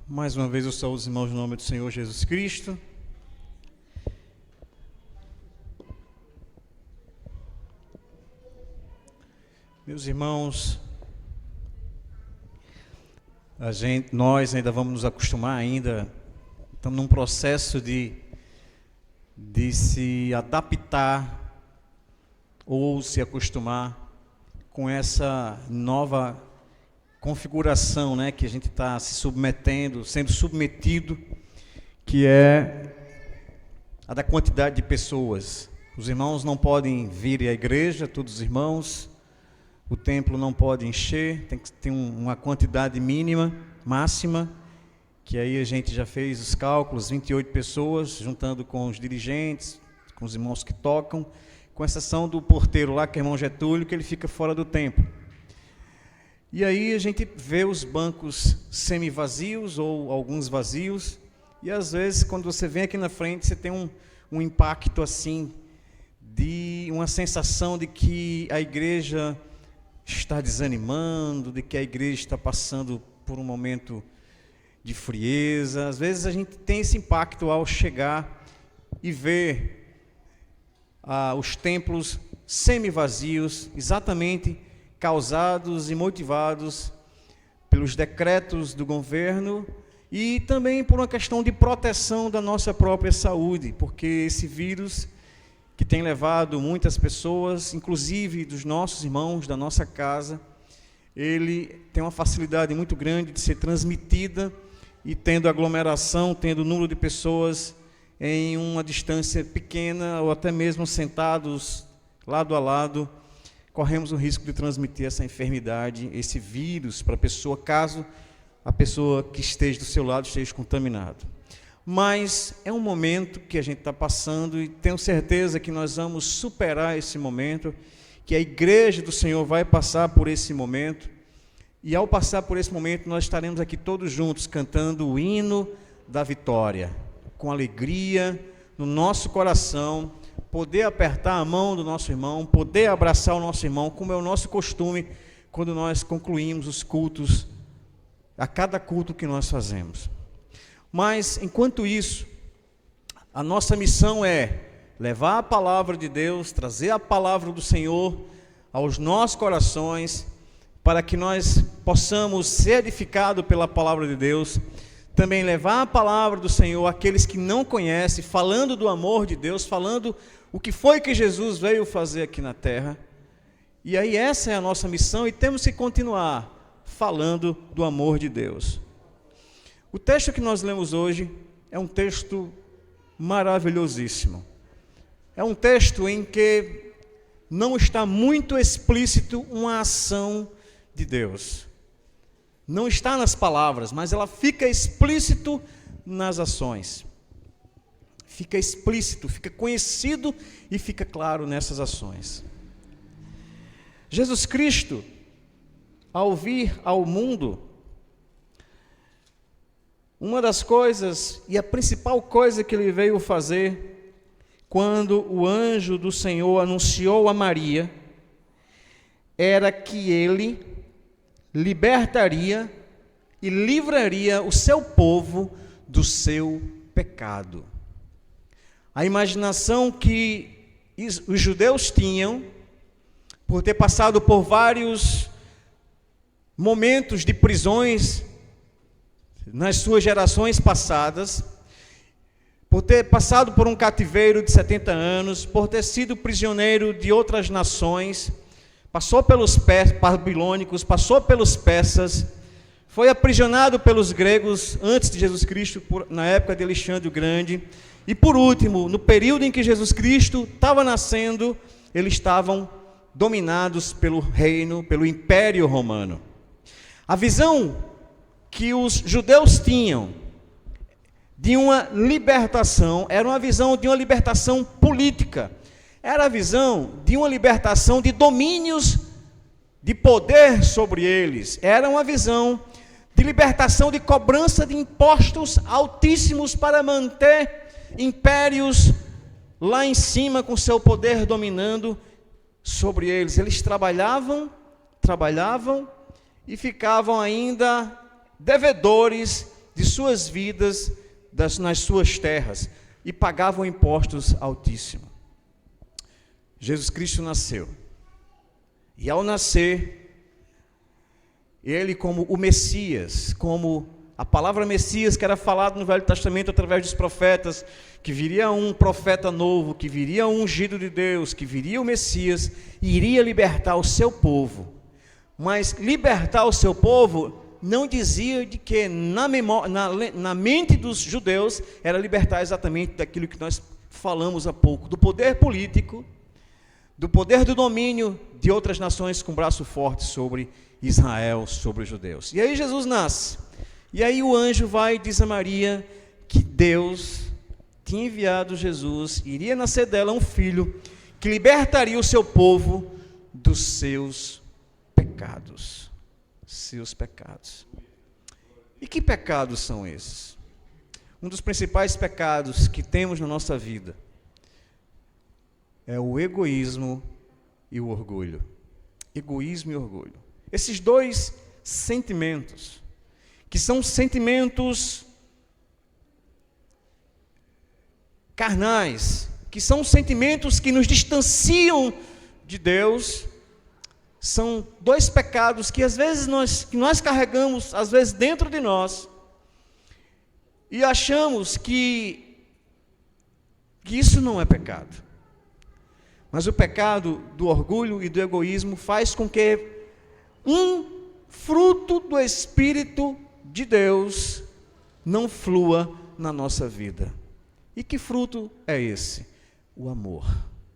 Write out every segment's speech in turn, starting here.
Mais uma vez eu saúdo os irmãos no nome do Senhor Jesus Cristo. Meus irmãos, nós ainda vamos nos acostumar estamos num processo de se adaptar ou se acostumar com essa nova configuração, né, que a gente está sendo submetido, que é a da quantidade de pessoas. Os irmãos não podem vir à igreja, todos os irmãos, o templo não pode encher, tem que ter uma quantidade máxima, que aí a gente já fez os cálculos, 28 pessoas, juntando com os dirigentes, com os irmãos que tocam, com exceção do porteiro lá, que é o irmão Getúlio, que ele fica fora do templo. E aí a gente vê os bancos semi-vazios ou alguns vazios, e às vezes quando você vem aqui na frente, você tem um impacto assim, de uma sensação de que a igreja está desanimando, de que a igreja está passando por um momento de frieza. Às vezes a gente tem esse impacto ao chegar e ver os templos semi-vazios, exatamente causados e motivados pelos decretos do governo e também por uma questão de proteção da nossa própria saúde, porque esse vírus que tem levado muitas pessoas, inclusive dos nossos irmãos, da nossa casa, ele tem uma facilidade muito grande de ser transmitida e tendo aglomeração, tendo número de pessoas em uma distância pequena ou até mesmo sentados lado a lado, corremos o risco de transmitir essa enfermidade, esse vírus para a pessoa, caso a pessoa que esteja do seu lado esteja contaminada. Mas é um momento que a gente está passando e tenho certeza que nós vamos superar esse momento, que a igreja do Senhor vai passar por esse momento, e ao passar por esse momento nós estaremos aqui todos juntos cantando o hino da vitória, com alegria no nosso coração, poder apertar a mão do nosso irmão, poder abraçar o nosso irmão, como é o nosso costume quando nós concluímos os cultos, a cada culto que nós fazemos. Mas, enquanto isso, a nossa missão é levar a palavra de Deus, trazer a palavra do Senhor aos nossos corações, para que nós possamos ser edificados pela palavra de Deus, também levar a palavra do Senhor àqueles que não conhecem, falando do amor de Deus, falando o que foi que Jesus veio fazer aqui na terra. E aí essa é a nossa missão e temos que continuar falando do amor de Deus. O texto que nós lemos hoje é um texto maravilhosíssimo. É um texto em que não está muito explícito uma ação de Deus. Não está nas palavras, mas ela fica explícito nas ações. Fica explícito, fica conhecido e fica claro nessas ações. Jesus Cristo, ao vir ao mundo, uma das coisas, e a principal coisa que ele veio fazer, quando o anjo do Senhor anunciou a Maria, era que ele libertaria e livraria o seu povo do seu pecado. A imaginação que os judeus tinham, por ter passado por vários momentos de prisões nas suas gerações passadas, por ter passado por um cativeiro de 70 anos, por ter sido prisioneiro de outras nações, passou pelos babilônicos, passou pelos persas, foi aprisionado pelos gregos antes de Jesus Cristo, na época de Alexandre o Grande, e por último, no período em que Jesus Cristo estava nascendo, eles estavam dominados pelo reino, pelo Império Romano. A visão que os judeus tinham de uma libertação era uma visão de uma libertação política, era a visão de uma libertação de domínios de poder sobre eles, era uma visão de libertação de cobrança de impostos altíssimos para manter impérios lá em cima com seu poder dominando sobre eles. Eles trabalhavam e ficavam ainda devedores de suas vidas nas suas terras e pagavam impostos altíssimos. Jesus Cristo nasceu. E ao nascer, ele como o Messias, como a palavra Messias que era falada no Velho Testamento através dos profetas, que viria um profeta novo, que viria um ungido de Deus, que viria o Messias e iria libertar o seu povo. Mas libertar o seu povo não dizia de que na mente dos judeus era libertar exatamente daquilo que nós falamos há pouco, do poder político, do poder do domínio de outras nações com braço forte sobre Israel, sobre os judeus. E aí Jesus nasce. E aí o anjo vai e diz a Maria que Deus tinha enviado Jesus, iria nascer dela um filho que libertaria o seu povo dos seus pecados. Seus pecados. E que pecados são esses? Um dos principais pecados que temos na nossa vida é o egoísmo e o orgulho. Egoísmo e orgulho. Esses dois sentimentos, que são sentimentos carnais, que são sentimentos que nos distanciam de Deus, são dois pecados que às vezes nós carregamos, às vezes dentro de nós, e achamos que isso não é pecado. Mas o pecado do orgulho e do egoísmo faz com que um fruto do Espírito de Deus não flua na nossa vida. E que fruto é esse? O amor.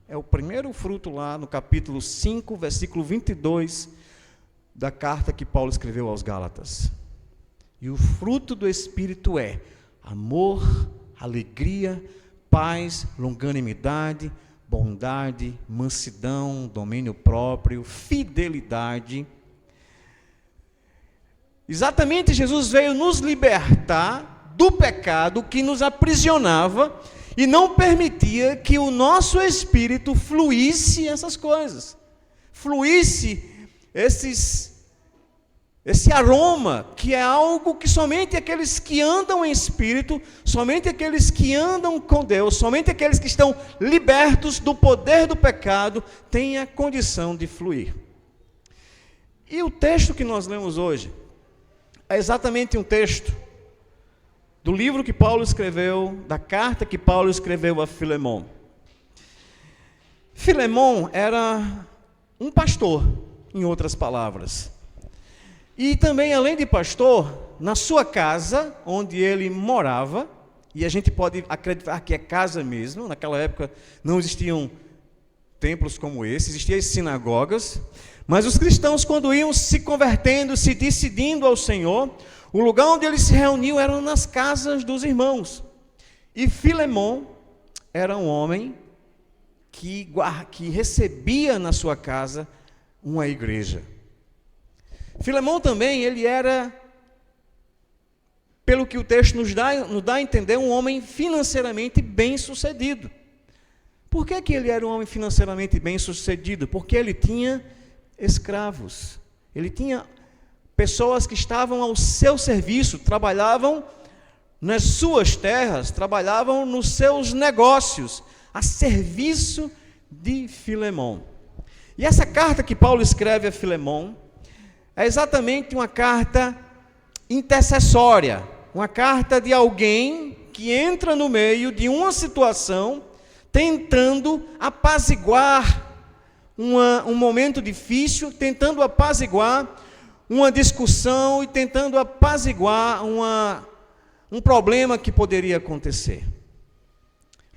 É o primeiro fruto lá no capítulo 5, versículo 22 da carta que Paulo escreveu aos Gálatas. E o fruto do Espírito é amor, alegria, paz, longanimidade, bondade, mansidão, domínio próprio, fidelidade. Exatamente, Jesus veio nos libertar do pecado que nos aprisionava e não permitia que o nosso espírito fluísse essas coisas, fluísse esse aroma, que é algo que somente aqueles que andam em espírito, somente aqueles que andam com Deus, somente aqueles que estão libertos do poder do pecado, têm a condição de fluir. E o texto que nós lemos hoje é exatamente um texto do livro que Paulo escreveu, da carta que Paulo escreveu a Filemon. Filemon era um pastor, em outras palavras. E também, além de pastor, na sua casa, onde ele morava, e a gente pode acreditar que é casa mesmo, naquela época não existiam templos como esse, existiam as sinagogas, mas os cristãos, quando iam se convertendo, se decidindo ao Senhor, o lugar onde eles se reuniam eram nas casas dos irmãos. E Filemon era um homem que recebia na sua casa uma igreja. Filemon também, ele era, pelo que o texto nos dá a entender, um homem financeiramente bem-sucedido. Por que ele era um homem financeiramente bem-sucedido? Porque ele tinha escravos. Ele tinha pessoas que estavam ao seu serviço, trabalhavam nas suas terras, trabalhavam nos seus negócios, a serviço de Filemon. E essa carta que Paulo escreve a Filemon é exatamente uma carta intercessória, uma carta de alguém que entra no meio de uma situação, tentando apaziguar um momento difícil, tentando apaziguar uma discussão e tentando apaziguar um problema que poderia acontecer.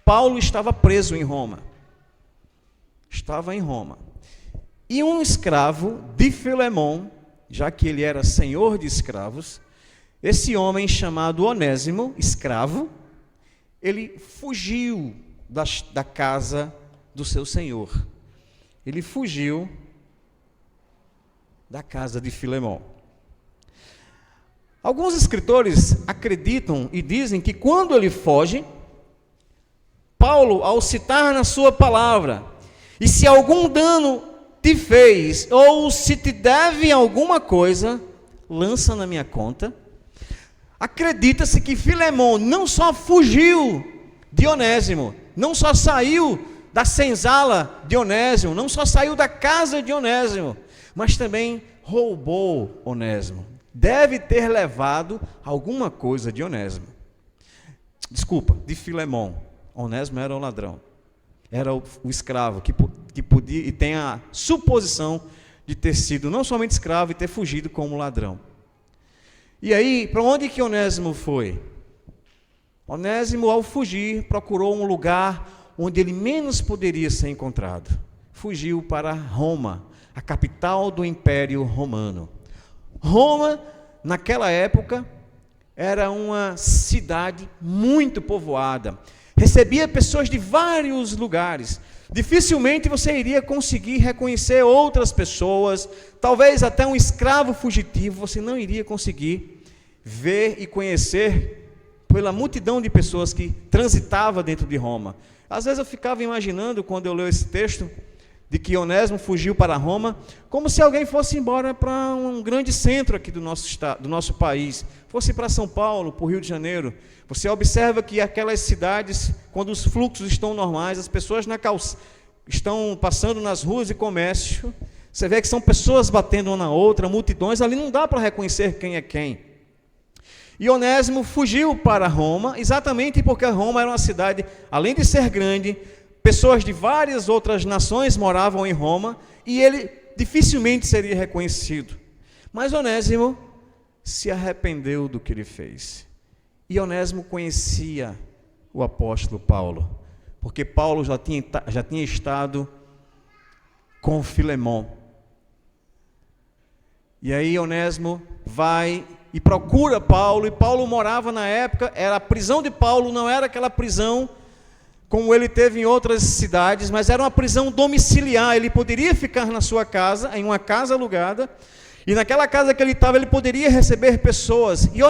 Paulo estava preso em Roma. Estava em Roma. E um escravo de Filemon, já que ele era senhor de escravos, esse homem chamado Onésimo, escravo, ele fugiu da casa do seu senhor. Ele fugiu da casa de Filemon. Alguns escritores acreditam e dizem que quando ele foge, Paulo, ao citar na sua palavra, e se algum dano te fez, ou se te deve alguma coisa, lança na minha conta. acredita-se que Filemão não só fugiu de Onésimo, não só saiu da senzala de Onésimo, não só saiu da casa de Onésimo, mas também roubou Onésimo. Deve ter levado alguma coisa de Onésimo. Desculpa, de Filemão. Onésimo era o ladrão. Era o escravo que podia, e tem a suposição de ter sido não somente escravo e ter fugido como ladrão. E aí, para onde que Onésimo foi? Onésimo, ao fugir, procurou um lugar onde ele menos poderia ser encontrado. Fugiu para Roma, a capital do Império Romano. Roma, naquela época, era uma cidade muito povoada. Recebia pessoas de vários lugares. Dificilmente você iria conseguir reconhecer outras pessoas, talvez até um escravo fugitivo, você não iria conseguir ver e conhecer pela multidão de pessoas que transitava dentro de Roma. Às vezes eu ficava imaginando, quando eu leio esse texto, de que Onésimo fugiu para Roma, como se alguém fosse embora para um grande centro aqui do nosso estado, do nosso país, fosse para São Paulo, para o Rio de Janeiro. Você observa que aquelas cidades, quando os fluxos estão normais, as pessoas estão passando nas ruas de comércio, você vê que são pessoas batendo uma na outra, multidões, ali não dá para reconhecer quem é quem. E Onésimo fugiu para Roma, exatamente porque Roma era uma cidade, além de ser grande, pessoas de várias outras nações moravam em Roma, e ele dificilmente seria reconhecido. Mas Onésimo se arrependeu do que ele fez. E Onésimo conhecia o apóstolo Paulo, porque Paulo já tinha estado com Filemão. E aí Onésimo vai e procura Paulo, e Paulo morava na época, a prisão de Paulo não era aquela prisão como ele teve em outras cidades, mas era uma prisão domiciliar. Ele poderia ficar na sua casa, em uma casa alugada, e naquela casa que ele estava, ele poderia receber pessoas. E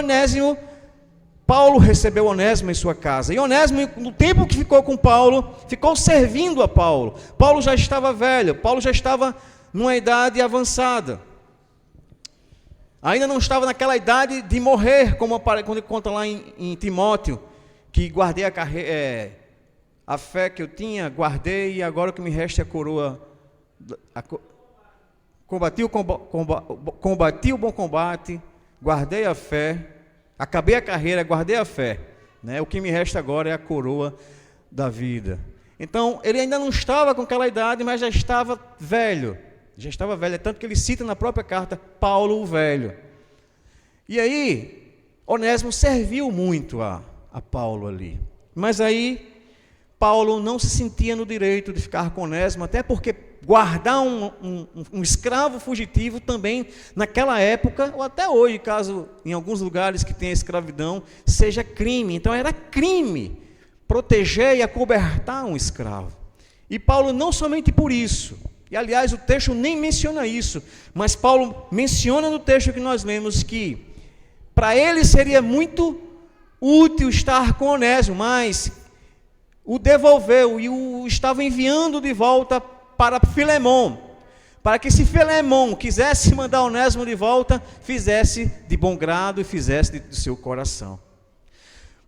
Paulo recebeu Onésimo em sua casa. E Onésimo, no tempo que ficou com Paulo, ficou servindo a Paulo. Paulo já estava velho, Paulo já estava numa idade avançada. Ainda não estava naquela idade de morrer, como quando conta lá em Timóteo, que guardei a fé que eu tinha, guardei, e agora o que me resta é a coroa. Combati o bom combate, guardei a fé, acabei a carreira, guardei a fé. Né? O que me resta agora é a coroa da vida. Então, ele ainda não estava com aquela idade, mas já estava velho. É tanto que ele cita na própria carta, Paulo o velho. E aí, Onésimo serviu muito a Paulo ali. Mas aí, Paulo não se sentia no direito de ficar com Onésimo, até porque guardar um escravo fugitivo também, naquela época, ou até hoje, caso em alguns lugares que tenha escravidão, seja crime. Então era crime proteger e acobertar um escravo. E Paulo não somente por isso, e aliás o texto nem menciona isso, mas Paulo menciona no texto que nós lemos que para ele seria muito útil estar com Onésimo, mas o devolveu e o estava enviando de volta para Filemão, para que se Filemão quisesse mandar Onésimo de volta, fizesse de bom grado e fizesse do seu coração.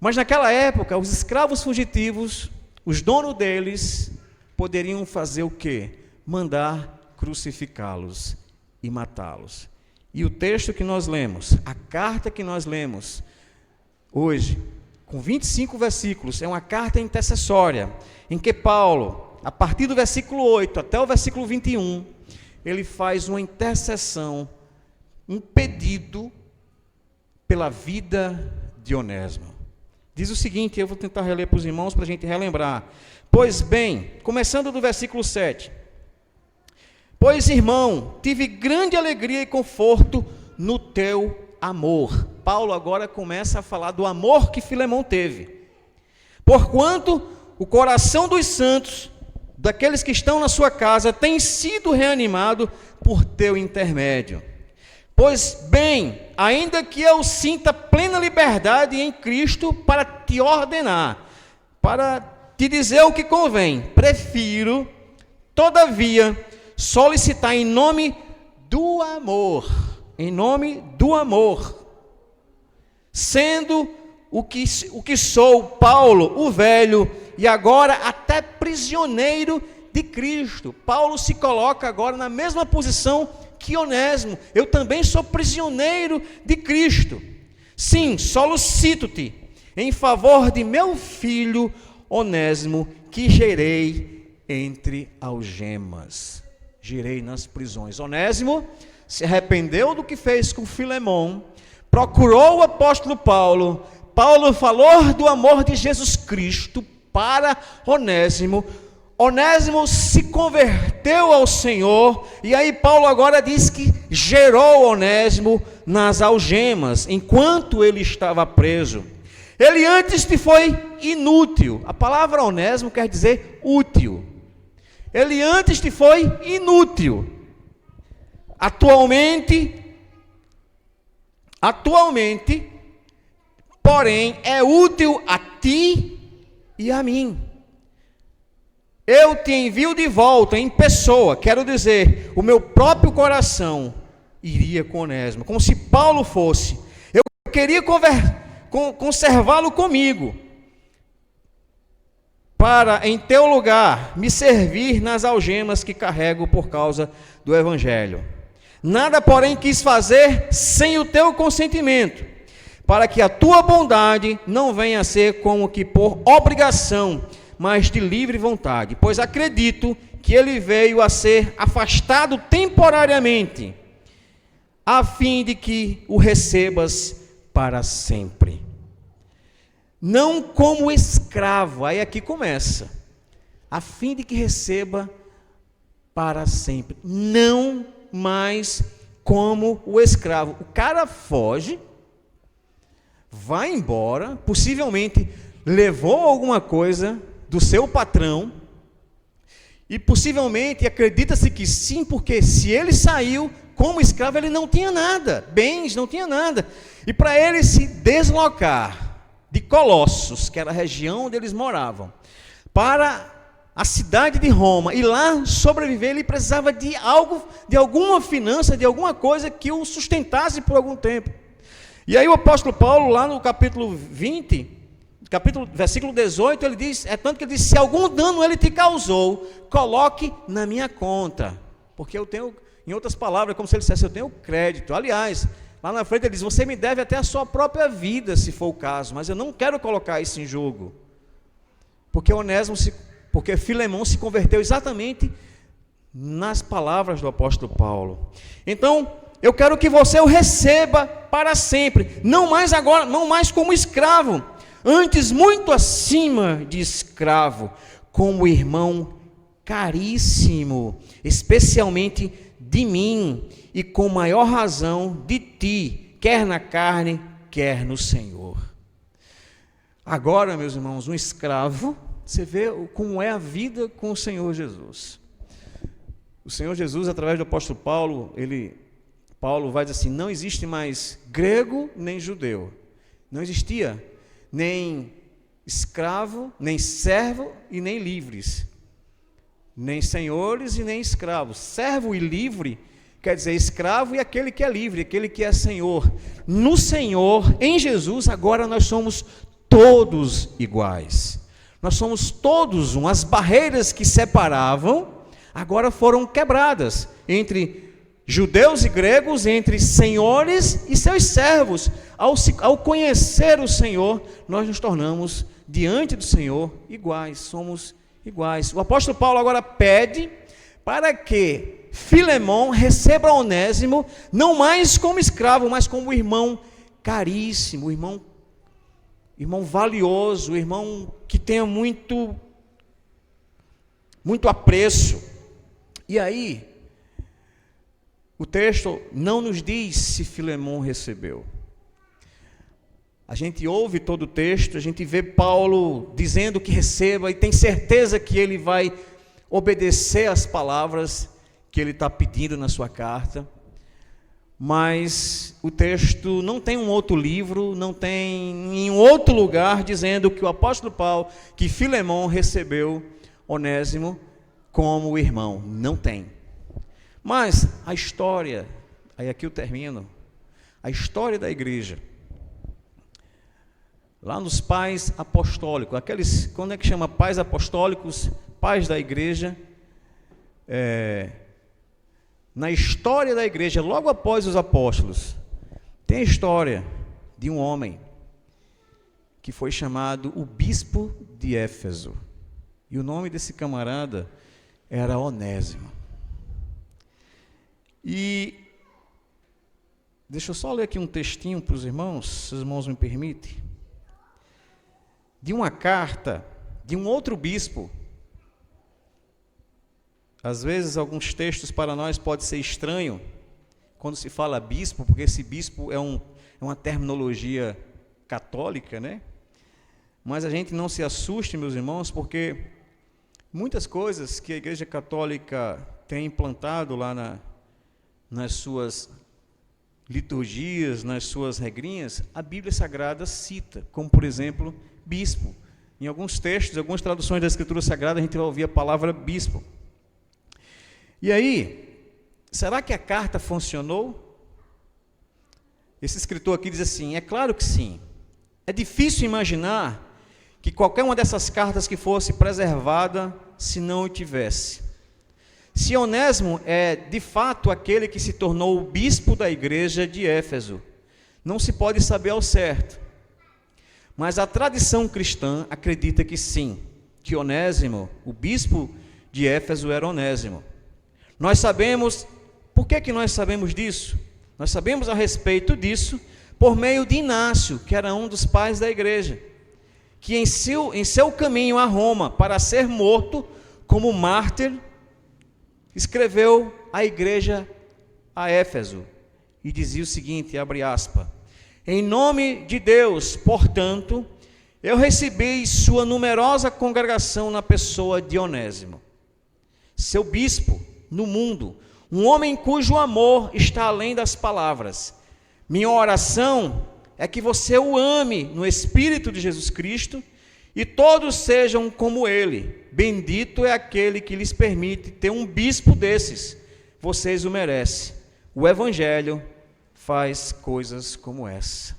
Mas naquela época, os escravos fugitivos, os donos deles, poderiam fazer o quê? Mandar crucificá-los e matá-los. E o texto que nós lemos, a carta que nós lemos hoje, com 25 versículos, é uma carta intercessória, em que Paulo, a partir do versículo 8 até o versículo 21, ele faz uma intercessão, um pedido pela vida de Onésimo. Diz o seguinte, eu vou tentar reler para os irmãos para a gente relembrar. Pois bem, começando do versículo 7. Pois, irmão, tive grande alegria e conforto no teu amor. Paulo agora começa a falar do amor que Filemão teve. Porquanto o coração dos santos, daqueles que estão na sua casa, tem sido reanimado por teu intermédio. Pois bem, ainda que eu sinta plena liberdade em Cristo para te ordenar, para te dizer o que convém, prefiro, todavia, solicitar em nome do amor, sendo o que sou, Paulo, o velho, e agora até prisioneiro de Cristo. Paulo se coloca agora na mesma posição que Onésimo. Eu também sou prisioneiro de Cristo. Sim, solicito-te em favor de meu filho Onésimo, que gerei entre algemas. Girei nas prisões. Onésimo se arrependeu do que fez com Filemão, procurou o apóstolo Paulo. Paulo falou do amor de Jesus Cristo para Onésimo. Onésimo se converteu ao Senhor, e aí Paulo agora diz que gerou Onésimo nas algemas, enquanto ele estava preso. Ele antes te foi inútil. A palavra Onésimo quer dizer útil. Ele antes te foi inútil. Atualmente, porém, é útil a ti e a mim. Eu te envio de volta em pessoa, quero dizer, o meu próprio coração iria com Onésimo, como se Paulo fosse. Eu queria conservá-lo comigo, para em teu lugar me servir nas algemas que carrego por causa do Evangelho. Nada, porém, quis fazer sem o teu consentimento, para que a tua bondade não venha a ser como que por obrigação, mas de livre vontade, pois acredito que ele veio a ser afastado temporariamente, a fim de que o recebas para sempre. Não como escravo, aí aqui começa, a fim de que receba para sempre, não mais como o escravo. O cara foge, vai embora, possivelmente levou alguma coisa do seu patrão, e possivelmente acredita-se que sim, porque se ele saiu como escravo, ele não tinha nada, bens, não tinha nada, e para ele se deslocar de Colossos, que era a região onde eles moravam, para a cidade de Roma, e lá sobreviver, ele precisava de algo, de alguma finança, de alguma coisa que o sustentasse por algum tempo. E aí o apóstolo Paulo, lá no capítulo 20, versículo 18, ele diz, é tanto que ele diz, se algum dano ele te causou, coloque na minha conta, porque eu tenho, em outras palavras, como se ele dissesse, eu tenho crédito. Aliás, lá na frente ele diz, você me deve até a sua própria vida, se for o caso, mas eu não quero colocar isso em jogo, porque Filemão se converteu exatamente nas palavras do apóstolo Paulo. Então, eu quero que você o receba para sempre, não mais agora, não mais como escravo, antes muito acima de escravo, como irmão caríssimo, especialmente de mim, e com maior razão de ti, quer na carne, quer no Senhor. Agora, meus irmãos, um escravo, você vê como é a vida com o Senhor Jesus. O Senhor Jesus, através do apóstolo Paulo, Paulo vai dizer assim, não existe mais grego nem judeu, não existia nem escravo, nem servo e nem livres, nem senhores e nem escravos. Servo e livre quer dizer escravo e aquele que é livre, aquele que é senhor. No Senhor, em Jesus, agora nós somos todos iguais. Nós somos todos um. As barreiras que separavam agora foram quebradas entre judeus e gregos, entre senhores e seus servos. Ao conhecer o Senhor, nós nos tornamos diante do Senhor iguais, somos iguais. O apóstolo Paulo agora pede para que Filemão receba Onésimo, não mais como escravo, mas como irmão caríssimo, irmão valioso, irmão que tenha muito apreço. E aí, o texto não nos diz se Filemão recebeu. A gente ouve todo o texto, a gente vê Paulo dizendo que receba e tem certeza que ele vai obedecer às palavras que ele está pedindo na sua carta, mas o texto não tem um outro livro, não tem em um outro lugar dizendo que o apóstolo Paulo, que Filemão recebeu Onésimo como irmão, não tem. Mas a história, aí aqui eu termino, a história da igreja lá nos pais apostólicos, aqueles, quando é que chama pais apostólicos, pais da igreja, na história da igreja, logo após os apóstolos, tem a história de um homem que foi chamado o bispo de Éfeso, e o nome desse camarada era Onésimo. E deixa eu só ler aqui um textinho para os irmãos, se os irmãos me permitem, de uma carta de um outro bispo. Às vezes, alguns textos para nós pode ser estranho, quando se fala bispo, porque esse bispo é uma terminologia católica, né? Mas a gente não se assuste, meus irmãos, porque muitas coisas que a Igreja Católica tem implantado lá nas suas liturgias, nas suas regrinhas, a Bíblia Sagrada cita, como, por exemplo, bispo. Em alguns textos, algumas traduções da Escritura Sagrada, a gente vai ouvir a palavra bispo. E aí, será que a carta funcionou? Esse escritor aqui diz assim: é claro que sim. É difícil imaginar que qualquer uma dessas cartas que fosse preservada se não o tivesse. Se Onésimo é de fato aquele que se tornou o bispo da igreja de Éfeso, não se pode saber ao certo. Mas a tradição cristã acredita que sim, que Onésimo, o bispo de Éfeso, era Onésimo. Nós sabemos, por que nós sabemos disso? Nós sabemos a respeito disso por meio de Inácio, que era um dos pais da igreja, que em seu caminho a Roma, para ser morto como mártir, escreveu à igreja a Éfeso, e dizia o seguinte, abre aspas: em nome de Deus, portanto, eu recebi sua numerosa congregação na pessoa de Onésimo, seu bispo no mundo, um homem cujo amor está além das palavras. Minha oração é que você o ame no Espírito de Jesus Cristo e todos sejam como ele. Bendito é aquele que lhes permite ter um bispo desses. Vocês o merecem. O Evangelho faz coisas como essa.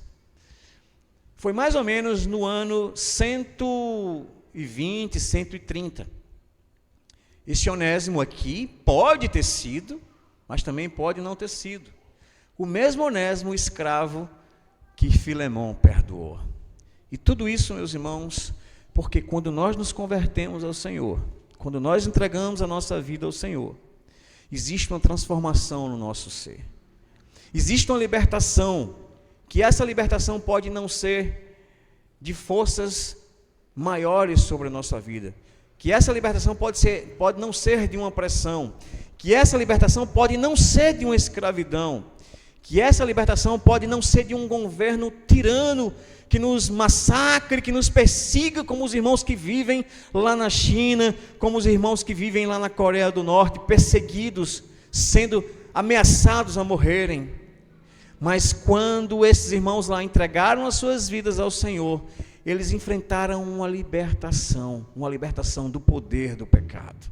Foi mais ou menos no ano 120, 130. Esse Onésimo aqui pode ter sido, mas também pode não ter sido o mesmo Onésimo escravo que Filemão perdoou. E tudo isso, meus irmãos, porque quando nós nos convertemos ao Senhor, quando nós entregamos a nossa vida ao Senhor, existe uma transformação no nosso ser. Existe uma libertação, que essa libertação pode não ser de forças maiores sobre a nossa vida, que essa libertação pode não ser de uma opressão, que essa libertação pode não ser de uma escravidão, que essa libertação pode não ser de um governo tirano que nos massacre, que nos persiga, como os irmãos que vivem lá na China, como os irmãos que vivem lá na Coreia do Norte, perseguidos, sendo ameaçados a morrerem. Mas quando esses irmãos lá entregaram as suas vidas ao Senhor, eles enfrentaram uma libertação do poder do pecado.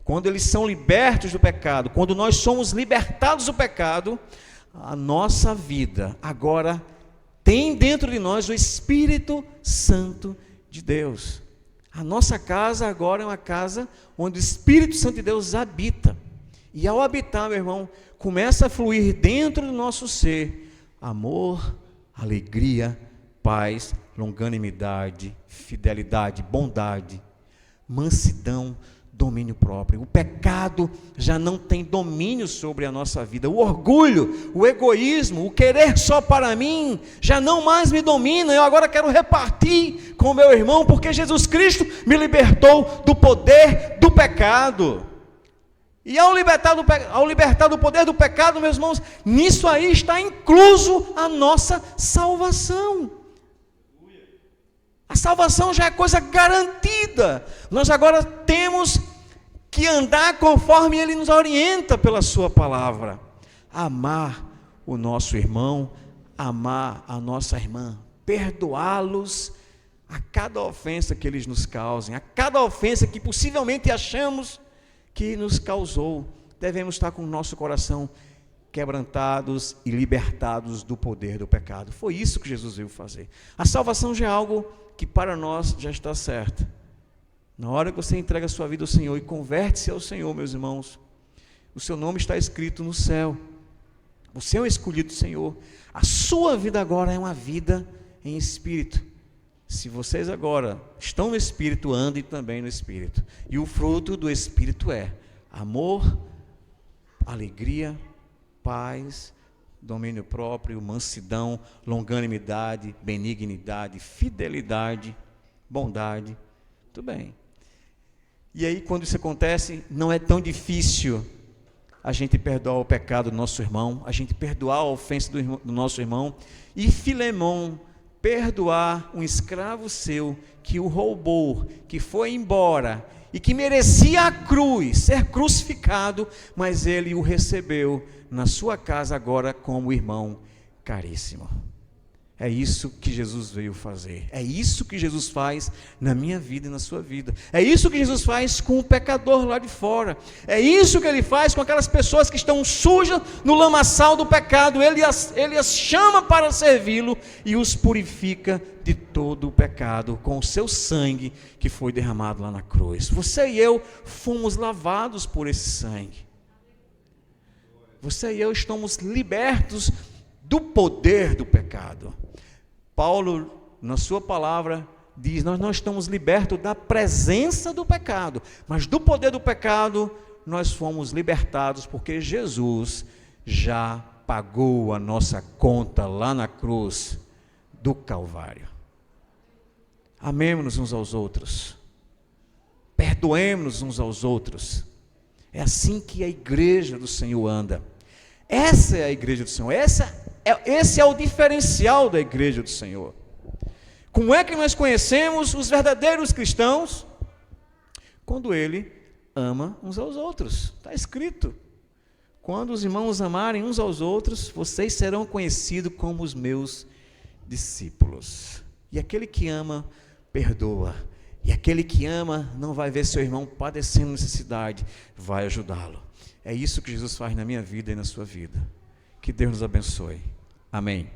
Quando eles são libertos do pecado, quando nós somos libertados do pecado, a nossa vida agora tem dentro de nós o Espírito Santo de Deus. A nossa casa agora é uma casa onde o Espírito Santo de Deus habita. E ao habitar, meu irmão, começa a fluir dentro do nosso ser amor, alegria, paz, longanimidade, fidelidade, bondade, mansidão, domínio próprio. O pecado já não tem domínio sobre a nossa vida. O orgulho, o egoísmo, o querer só para mim, já não mais me domina. Eu agora quero repartir com o meu irmão, porque Jesus Cristo me libertou do poder do pecado. E ao libertar do poder do pecado, meus irmãos, nisso aí está incluso a nossa salvação. A salvação já é coisa garantida. Nós agora temos que andar conforme Ele nos orienta pela Sua palavra. Amar o nosso irmão, amar a nossa irmã, perdoá-los a cada ofensa que eles nos causem, a cada ofensa que possivelmente achamos que nos causou. Devemos estar com o nosso coração quebrantados e libertados do poder do pecado. Foi isso que Jesus veio fazer. A salvação já é algo que para nós já está certo. Na hora que você entrega a sua vida ao Senhor e converte-se ao Senhor, meus irmãos, o seu nome está escrito no céu. Você é um escolhido do Senhor. A sua vida agora é uma vida em espírito. Se vocês agora estão no espírito, andem também no espírito. E o fruto do espírito é amor, alegria, paz, domínio próprio, mansidão, longanimidade, benignidade, fidelidade, bondade. Muito bem. E aí, quando isso acontece, não é tão difícil a gente perdoar o pecado do nosso irmão, a gente perdoar a ofensa do nosso irmão, e Filemão perdoar um escravo seu que o roubou, que foi embora e que merecia a cruz, ser crucificado, mas ele o recebeu na sua casa agora como irmão caríssimo. É isso que Jesus veio fazer. É isso que Jesus faz na minha vida e na sua vida. É isso que Jesus faz com o pecador lá de fora. É isso que Ele faz com aquelas pessoas que estão sujas no lamaçal do pecado. Ele as chama para servi-lo e os purifica de todo o pecado com o seu sangue que foi derramado lá na cruz. Você e eu fomos lavados por esse sangue. Você e eu estamos libertos do poder do pecado. Paulo, na sua palavra, diz: nós não estamos libertos da presença do pecado, mas do poder do pecado nós fomos libertados, porque Jesus já pagou a nossa conta lá na cruz do Calvário. Amemos-nos uns aos outros, perdoemos-nos uns aos outros. É assim que a igreja do Senhor anda. Essa é a igreja do Senhor, esse é o diferencial da igreja do Senhor. Como é que nós conhecemos os verdadeiros cristãos? Quando ele ama uns aos outros. Está escrito: quando os irmãos amarem uns aos outros, vocês serão conhecidos como os meus discípulos. E aquele que ama, perdoa. E aquele que ama não vai ver seu irmão padecendo necessidade, vai ajudá-lo. É isso que Jesus faz na minha vida e na sua vida. Que Deus nos abençoe. Amém.